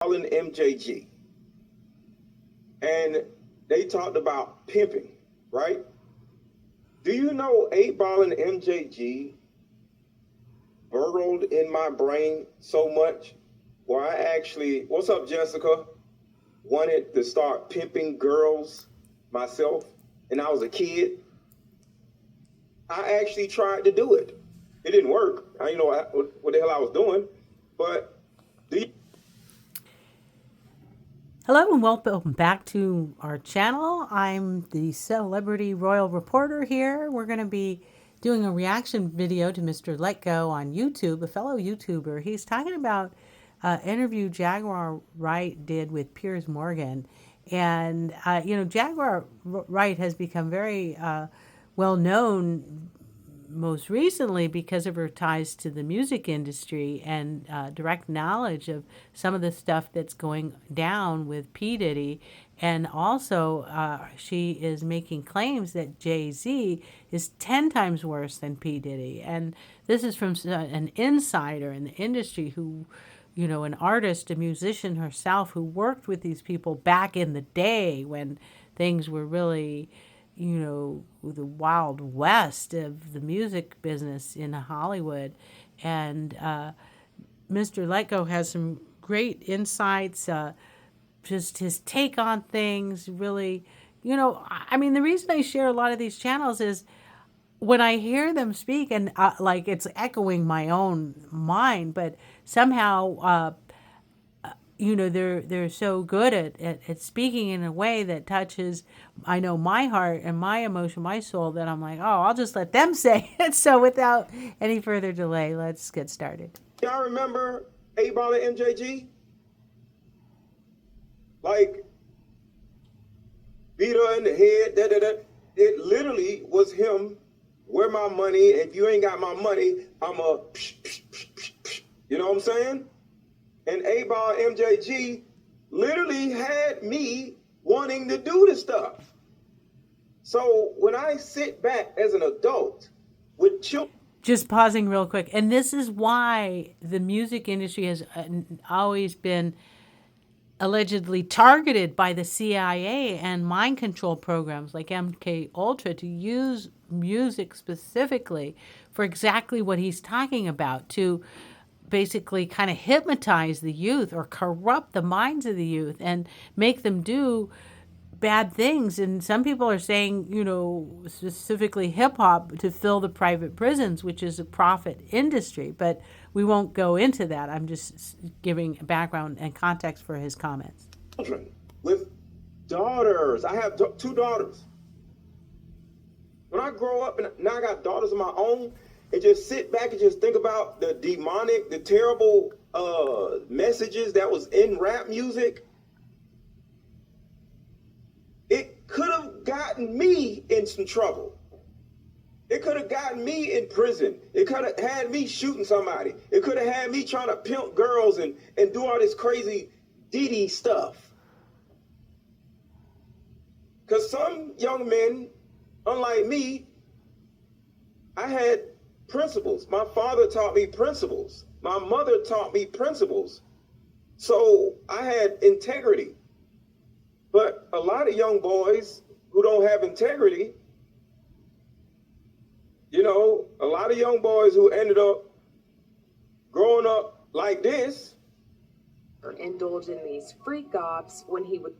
and MJG, and they talked about pimping, right? Do you know 8 Ball and MJG burrowed in my brain so much where I actually, what's up, Jessica? Wanted to start pimping girls myself, and I was a kid. I actually tried to do it. It didn't work. I didn't know what the hell I was doing, but do you? Hello and welcome back to our channel. I'm the celebrity royal reporter here. We're going to be doing a reaction video to Mr. Let Go on YouTube, a fellow YouTuber. He's talking about an interview Jaguar Wright did with Piers Morgan. And, Jaguar Wright has become very well known most recently because of her ties to the music industry and direct knowledge of some of the stuff that's going down with P Diddy. And also, she is making claims that Jay-Z is 10 times worse than P Diddy. And this is from an insider in the industry who, an artist, a musician herself, who worked with these people back in the day when things were really, the wild west of the music business in Hollywood. And Mr. Let Go has some great insights, just his take on things, really. The reason I share a lot of these channels is when I hear them speak, and like it's echoing my own mind, but somehow they're so good at speaking in a way that touches, I know, my heart and my emotion, my soul, that I'm like, oh, I'll just let them say it. So without any further delay, let's get started. Y'all remember 8 Ball and MJG? Like, beat her in the head, da da da. It literally was him. Where my money? If you ain't got my money, I'm a, you know what I'm saying? And 8 Ball MJG literally had me wanting to do the stuff. So when I sit back as an adult with children. Just pausing real quick. And this is why the music industry has always been allegedly targeted by the CIA and mind control programs like MK Ultra to use music specifically for exactly what he's talking about, to basically kind of hypnotize the youth or corrupt the minds of the youth and make them do bad things. And some people are saying, specifically hip hop, to fill the private prisons, which is a profit industry. But we won't go into that. I'm just giving background and context for his comments. Children with daughters. I have 2 daughters. When I grow up and now I got daughters of my own, and just sit back and just think about the demonic, the terrible messages that was in rap music, it could have gotten me in some trouble. It could have gotten me in prison. It could have had me shooting somebody. It could have had me trying to pimp girls and do all this crazy Diddy stuff. Because some young men, unlike me, I had principles. My father taught me principles. My mother taught me principles. So I had integrity. But a lot of young boys who don't have integrity, a lot of young boys who ended up growing up like this, indulge in these freak ops when he would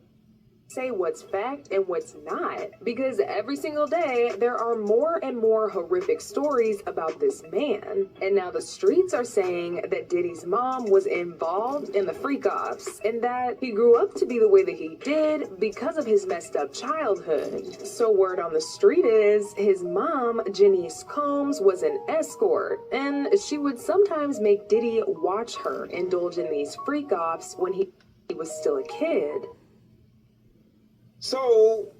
say what's fact and what's not, because every single day there are more and more horrific stories about this man. And now the streets are saying that Diddy's mom was involved in the freak ops and that he grew up to be the way that he did because of his messed up childhood. So word on the street is his mom, Janice Combs, was an escort, and she would sometimes make Diddy watch her indulge in these freak ops when he was still a kid. So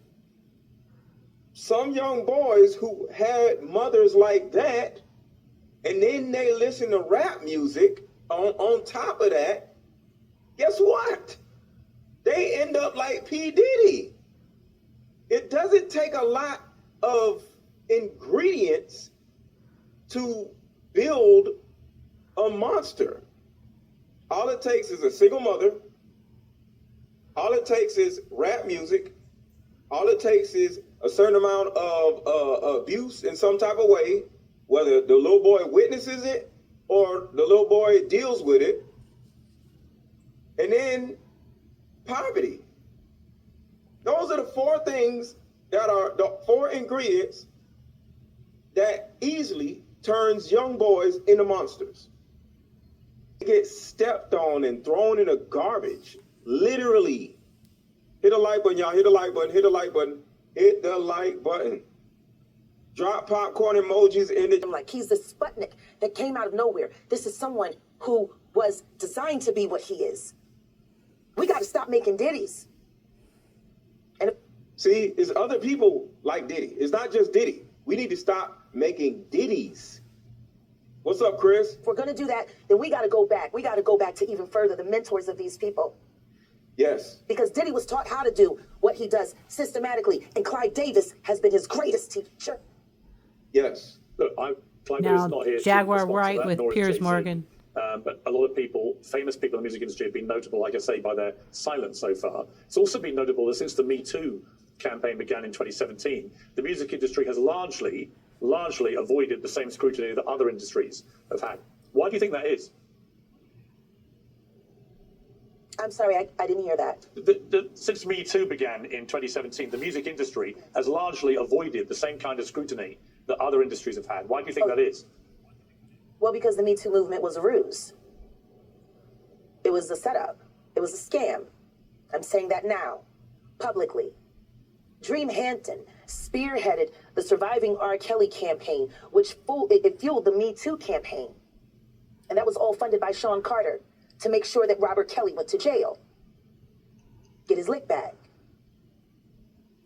some young boys who had mothers like that, and then they listen to rap music on top of that, guess what? They end up like P Diddy. It doesn't take a lot of ingredients to build a monster. All it takes is a single mother, All it takes is rap music. All it takes is a certain amount of abuse in some type of way, whether the little boy witnesses it or the little boy deals with it. And then poverty. Those are the four things that are the four ingredients that easily turns young boys into monsters. They get stepped on and thrown in the garbage, literally. Hit a like button, y'all. Hit a like button. Hit a like button. Hit the like button. Drop popcorn emojis in the... Like he's the Sputnik that came out of nowhere. This is someone who was designed to be what he is. We got to stop making Diddies. And see, it's other people like Diddy. It's not just Diddy. We need to stop making Diddies. What's up, Chris? if we're going to do that, then we got to go back. We got to go back to even further, the mentors of these people. Yes. Because Diddy was taught how to do what he does systematically, and Clyde Davis has been his greatest teacher. Yes. Look, Clyde Now, Davis not here. Jaguar to respond to Wright that, with nor is Piers Jay-Z. Morgan. But a lot of people, famous people in the music industry, have been notable, like I say, by their silence so far. It's also been notable that since the Me Too campaign began in 2017, the music industry has largely avoided the same scrutiny that other industries have had. Why do you think that is? I'm sorry, I didn't hear that. Since Me Too began in 2017, the music industry has largely avoided the same kind of scrutiny that other industries have had. Why do you think that is? Well, because the Me Too movement was a ruse. It was a setup. It was a scam. I'm saying that now, publicly. Dream Hampton spearheaded the Surviving R. Kelly campaign, which fueled the Me Too campaign. And that was all funded by Sean Carter to make sure that Robert Kelly went to jail. Get his lick back.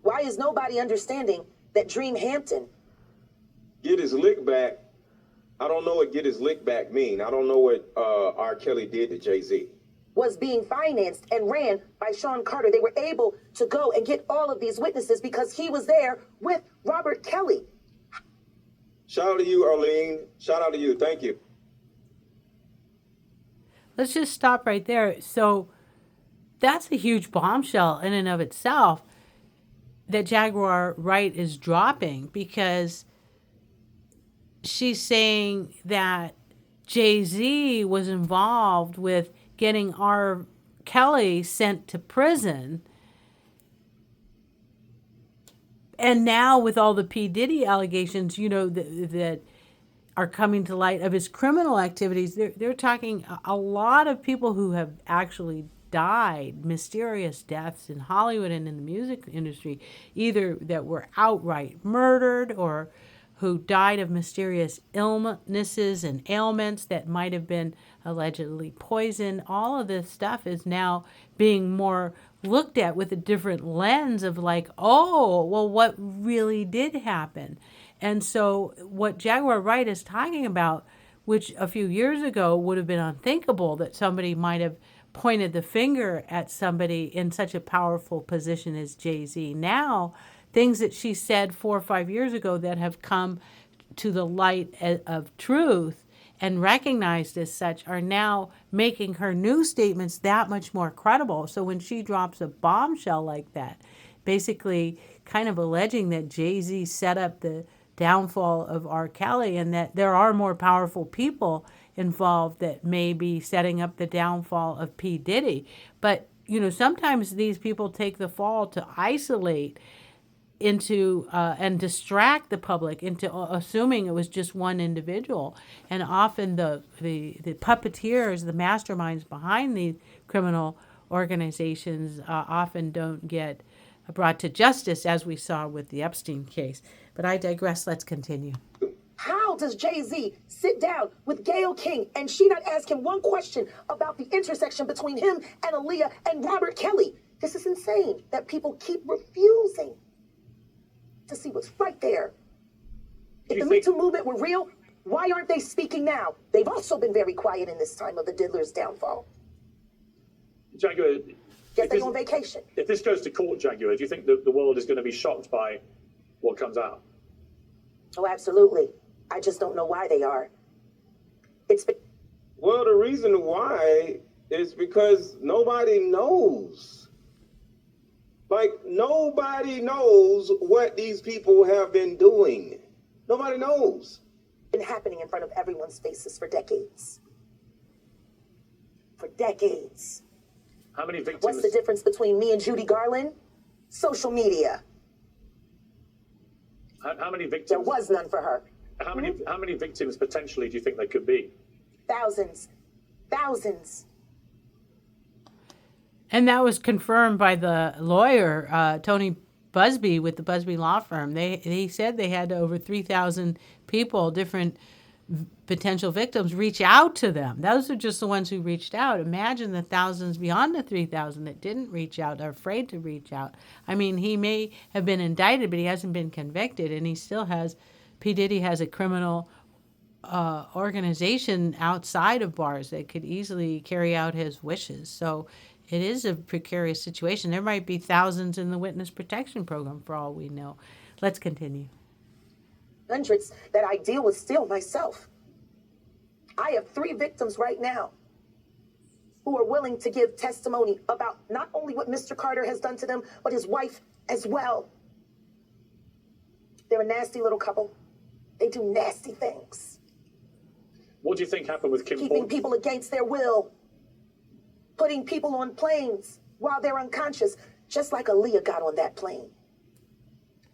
Why is nobody understanding that Dream Hampton... Get his lick back. I don't know what get his lick back mean. I don't know what R. Kelly did to Jay-Z. was being financed and ran by Sean Carter. They were able to go and get all of these witnesses because he was there with Robert Kelly. Shout out to you, Arlene. Shout out to you. Thank you. Let's just stop right there. So that's a huge bombshell in and of itself that Jaguar Wright is dropping, because she's saying that Jay-Z was involved with getting R. Kelly sent to prison. And now with all the P Diddy allegations, you know, that are coming to light of his criminal activities, they're talking a lot of people who have actually died, mysterious deaths in Hollywood and in the music industry, either that were outright murdered or who died of mysterious illnesses and ailments that might have been allegedly poisoned. All of this stuff is now being more looked at with a different lens of like, oh, well, what really did happen? And so what Jaguar Wright is talking about, which a few years ago would have been unthinkable, that somebody might have pointed the finger at somebody in such a powerful position as Jay-Z. Now, things that she said 4 or 5 years ago that have come to the light of truth and recognized as such are now making her new statements that much more credible. So when she drops a bombshell like that, basically kind of alleging that Jay-Z set up the downfall of R. Kelly and that there are more powerful people involved that may be setting up the downfall of P. Diddy. But, you know, sometimes these people take the fall to isolate into and distract the public into assuming it was just one individual. And often the puppeteers, the masterminds behind these criminal organizations often don't get brought to justice, as we saw with the Epstein case. But I digress. Let's continue. How does Jay-Z sit down with Gayle King and she not ask him one question about the intersection between him and Aaliyah and Robert Kelly? This is insane that people keep refusing to see what's right there. If the Me Too movement were real, why aren't they speaking now? They've also been very quiet in this time of the Diddler's downfall. Jaguar, Guess they go on vacation. if this goes to court, Jaguar, do you think that the world is going to be shocked by what comes out? Oh, absolutely. I just don't know why they are. It's been... Well, the reason why is because nobody knows. Like, nobody knows what these people have been doing. Nobody knows. Been happening in front of everyone's faces for decades. For decades. How many victims? What's the difference between me and Judy Garland? Social media. How many victims? There was none for her. How many victims potentially do you think there could be? Thousands. Thousands. And that was confirmed by the lawyer, Tony Busby, with the Busby Law Firm. They said they had over 3,000 people, different potential victims, reach out to them. Those are just the ones who reached out. Imagine the thousands beyond the 3,000 that didn't reach out, are afraid to reach out. I mean, he may have been indicted, but he hasn't been convicted, and he still has, P Diddy has a criminal organization outside of bars that could easily carry out his wishes. So it is a precarious situation. There might be thousands in the witness protection program for all we know. Let's continue. Hundreds that I deal with still myself. I have 3 victims right now who are willing to give testimony about not only what Mr. Carter has done to them, but his wife as well. They're a nasty little couple. They do nasty things. What do you think happened with Kim Keeping Porter? people against their will. Putting people on planes while they're unconscious, just like Aaliyah got on that plane.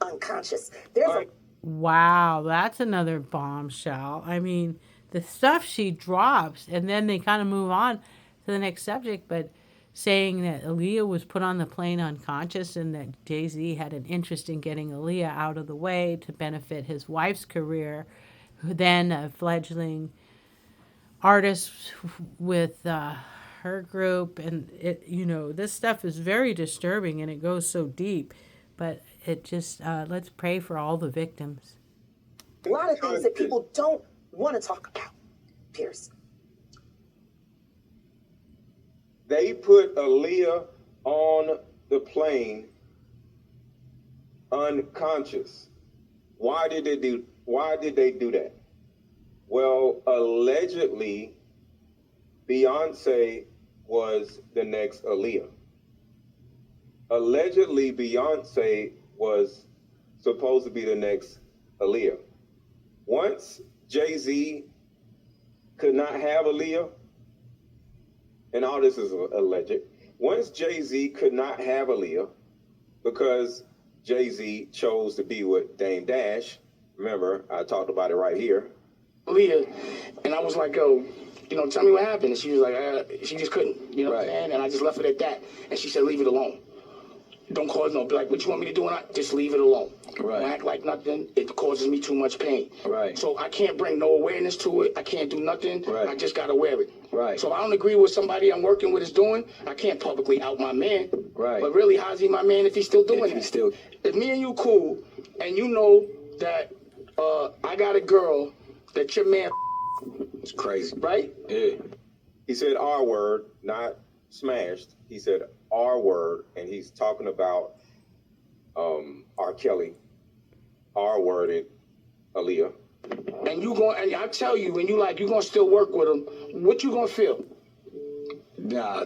Unconscious. Wow, that's another bombshell. I mean, the stuff she drops, and then they kind of move on to the next subject, but saying that Aaliyah was put on the plane unconscious and that Jay-Z had an interest in getting Aaliyah out of the way to benefit his wife's career, who then a fledgling artist with her group. And it, you know, this stuff is very disturbing and it goes so deep, but it just, let's pray for all the victims. A lot of things that people don't want to talk about, Pierce. They put Aaliyah on the plane unconscious. Why did they do that? Well, allegedly, Beyonce was the next Aaliyah. Allegedly, Beyonce was supposed to be the next Aaliyah. Once Jay-Z could not have Aaliyah, and all this is alleged, once Jay-Z could not have Aaliyah because Jay-Z chose to be with Dame Dash, remember, I talked about it right here. Aaliyah, and I was like, yo, you know, tell me what happened. And she was like, she just couldn't, you know what I'm saying? And I just left it at that. And she said, leave it alone. Don't cause no, be like, what you want me to do? And just leave it alone. Right. Don't act like nothing. It causes me too much pain. Right. So I can't bring no awareness to it. I can't do nothing. Right. I just got to wear it. Right. So if I don't agree with somebody I'm working with is doing, I can't publicly out my man. Right. But really, how's he my man if he's still doing it? If me and you cool, and you know that I got a girl that your man it's crazy. Right? Yeah. He said R word, not smashed. He said R word, and he's talking about R. Kelly, R worded Aaliyah. And you going, and I tell you, when you like, you gonna still work with him, what you gonna feel? Nah,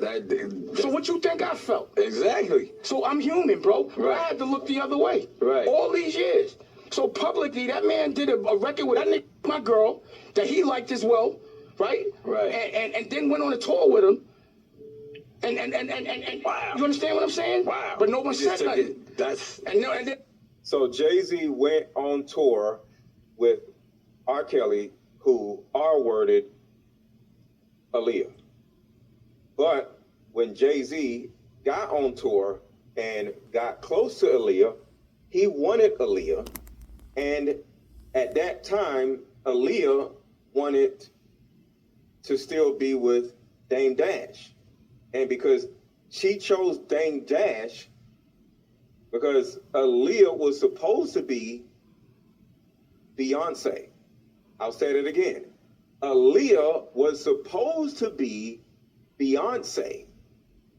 so what you think I felt? Exactly. So I'm human, bro. Right. I had to look the other way. Right. All these years. So publicly, that man did a record with that nigga, my girl, that he liked as well, right? Right. And then went on a tour with him. And wow. You understand what I'm saying? Wow. But no one said nothing. So Jay-Z went on tour with R. Kelly, who R-worded Aaliyah. But when Jay-Z got on tour and got close to Aaliyah, he wanted Aaliyah. And at that time, Aaliyah wanted to still be with Dame Dash. And because she chose Dame Dash, because Aaliyah was supposed to be Beyonce. I'll say it again. Aaliyah was supposed to be Beyonce,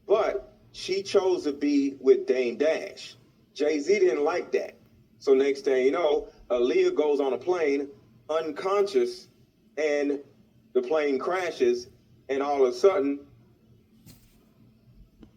but she chose to be with Dame Dash. Jay-Z didn't like that. So next thing you know, Aaliyah goes on a plane unconscious and the plane crashes, and all of a sudden